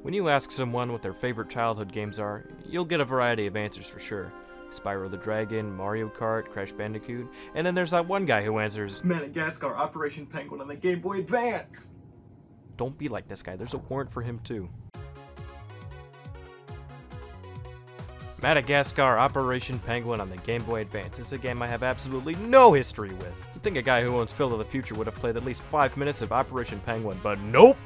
When you ask someone what their favorite childhood games are, you'll get a variety of answers for sure. Spyro the Dragon, Mario Kart, Crash Bandicoot, and then there's that one guy who answers, Madagascar, Operation Penguin on the Game Boy Advance! Don't be like this guy, there's a warrant for him too. Madagascar Operation Penguin on the Game Boy Advance is a game I have absolutely no history with. You'd think a guy who owns Phil of the Future would have played at least 5 minutes of Operation Penguin, but nope!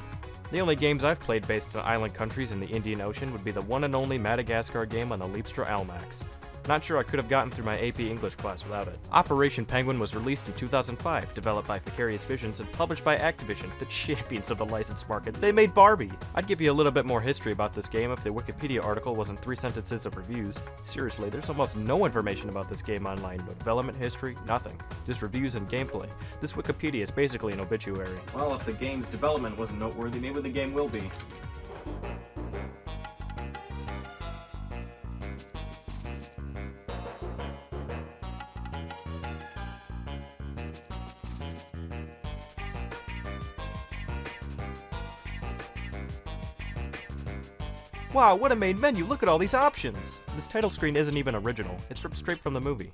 The only games I've played based on island countries in the Indian Ocean would be the one and only Madagascar game on the Leapstra Almax. Not sure I could have gotten through my AP English class without it. Operation Penguin was released in 2005, developed by Vicarious Visions and published by Activision, the champions of the licensed market. They made Barbie! I'd give you a little bit more history about this game if the Wikipedia article wasn't 3 sentences of reviews. Seriously, there's almost no information about this game online, no development history, nothing. Just reviews and gameplay. This Wikipedia is basically an obituary. Well, if the game's development wasn't noteworthy, maybe the game will be. Wow, what a main menu, look at all these options! This title screen isn't even original, it's ripped straight from the movie.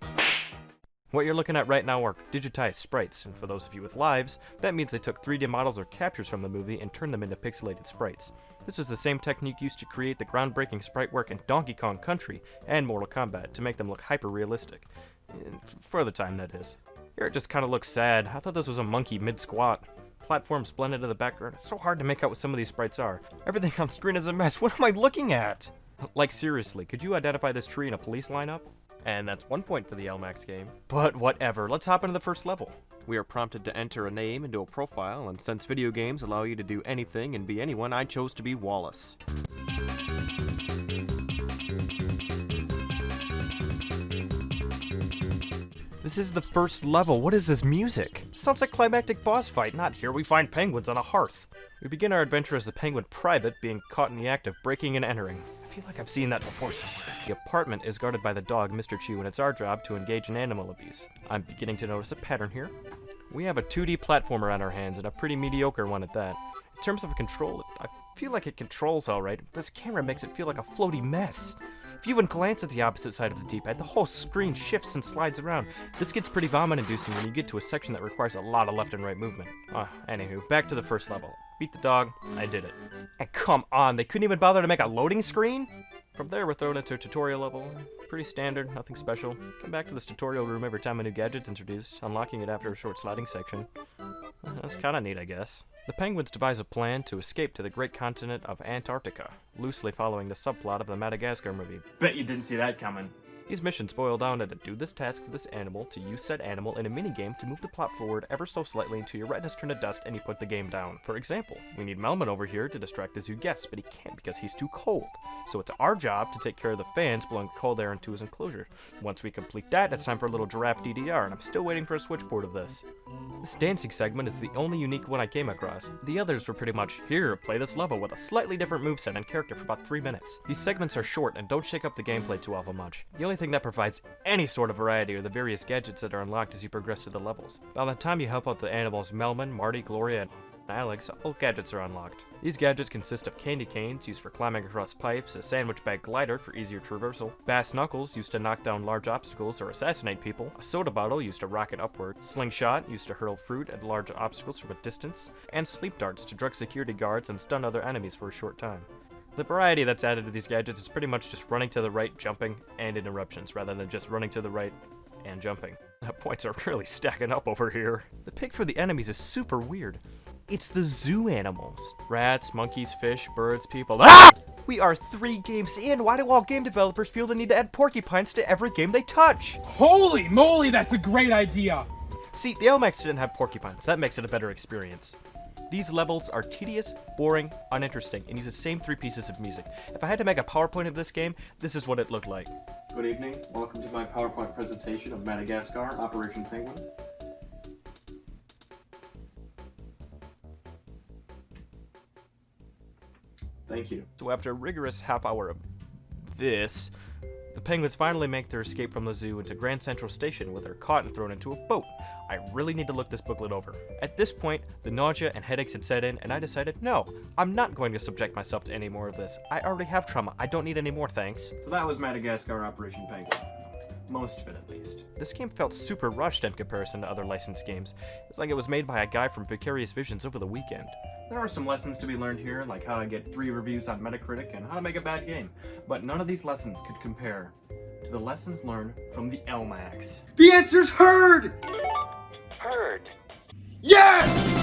What you're looking at right now are digitized sprites, and for those of you with lives, that means they took 3D models or captures from the movie and turned them into pixelated sprites. This was the same technique used to create the groundbreaking sprite work in Donkey Kong Country and Mortal Kombat to make them look hyper-realistic. For the time, that is. Here it just kinda looks sad. I thought this was a monkey mid-squat. Platforms blended in the background. It's so hard to make out what some of these sprites are. Everything on screen is a mess. What am I looking at? Like seriously, could you identify this tree in a police lineup? And that's 1 point for the LMAX game. But whatever, let's hop into the first level. We are prompted to enter a name into a profile, and since video games allow you to do anything and be anyone, I chose to be Wallace. This is the first level. What is this music? It sounds like climactic boss fight, not here we find penguins on a hearth. We begin our adventure as the penguin private being caught in the act of breaking and entering. I feel like I've seen that before somewhere. The apartment is guarded by the dog, Mr. Chew, and it's our job to engage in animal abuse. I'm beginning to notice a pattern here. We have a 2D platformer on our hands, and a pretty mediocre one at that. In terms of control, I feel like it controls alright. This camera makes it feel like a floaty mess. If you even glance at the opposite side of the D-pad, the whole screen shifts and slides around. This gets pretty vomit-inducing when you get to a section that requires a lot of left and right movement. Anywho, back to the first level. Beat the dog, I did it. And come on, they couldn't even bother to make a loading screen? From there, we're thrown into a tutorial level. Pretty standard, nothing special. Come back to this tutorial room every time a new gadget's introduced, unlocking it after a short sliding section. That's kinda neat, I guess. The penguins devise a plan to escape to the great continent of Antarctica, loosely following the subplot of the Madagascar movie. Bet you didn't see that coming. These missions boil down to do this task for this animal, to use said animal in a minigame to move the plot forward ever so slightly until your retinas turn to dust and you put the game down. For example, we need Melman over here to distract the zoo guest, but he can't because he's too cold. So it's our job to take care of the fans blowing cold air into his enclosure. Once we complete that, it's time for a little giraffe DDR, and I'm still waiting for a switchboard of this. This dancing segment is the only unique one I came across. The others were pretty much, here, play this level with a slightly different moveset and character for about 3 minutes. These segments are short and don't shake up the gameplay too awful much. The only thing that provides any sort of variety are the various gadgets that are unlocked as you progress through the levels. By the time you help out the animals Melman, Marty, Gloria, and Alex, all gadgets are unlocked. These gadgets consist of candy canes used for climbing across pipes, a sandwich bag glider for easier traversal, bass knuckles used to knock down large obstacles or assassinate people, a soda bottle used to rocket upward, slingshot used to hurl fruit at large obstacles from a distance, and sleep darts to drug security guards and stun other enemies for a short time. The variety that's added to these gadgets is pretty much just running to the right, jumping, and interruptions, rather than just running to the right and jumping. Points are really stacking up over here. The pick for the enemies is super weird. It's the zoo animals. Rats, monkeys, fish, birds, people. Ah! We are 3 games in. Why do all game developers feel the need to add porcupines to every game they touch? Holy moly, that's a great idea! See, the LMAX didn't have porcupines. That makes it a better experience. These levels are tedious, boring, uninteresting, and use the same 3 pieces of music. If I had to make a PowerPoint of this game, this is what it looked like. Good evening. Welcome to my PowerPoint presentation of Madagascar, Operation Penguin. Thank you. So after a rigorous half hour of this, The penguins finally make their escape from the zoo into Grand Central Station, where they're caught and thrown into a boat. I really need to look this booklet over. At this point, the nausea and headaches had set in, and I decided, no, I'm not going to subject myself to any more of this. I already have trauma. I don't need any more, thanks. So that was Madagascar Operation Penguin. Most of it, at least. This game felt super rushed in comparison to other licensed games. It's like it was made by a guy from Vicarious Visions over the weekend. There are some lessons to be learned here, like how to get 3 reviews on Metacritic and how to make a bad game. But none of these lessons could compare to the lessons learned from the LMAX. The answer's heard! Heard. Yes!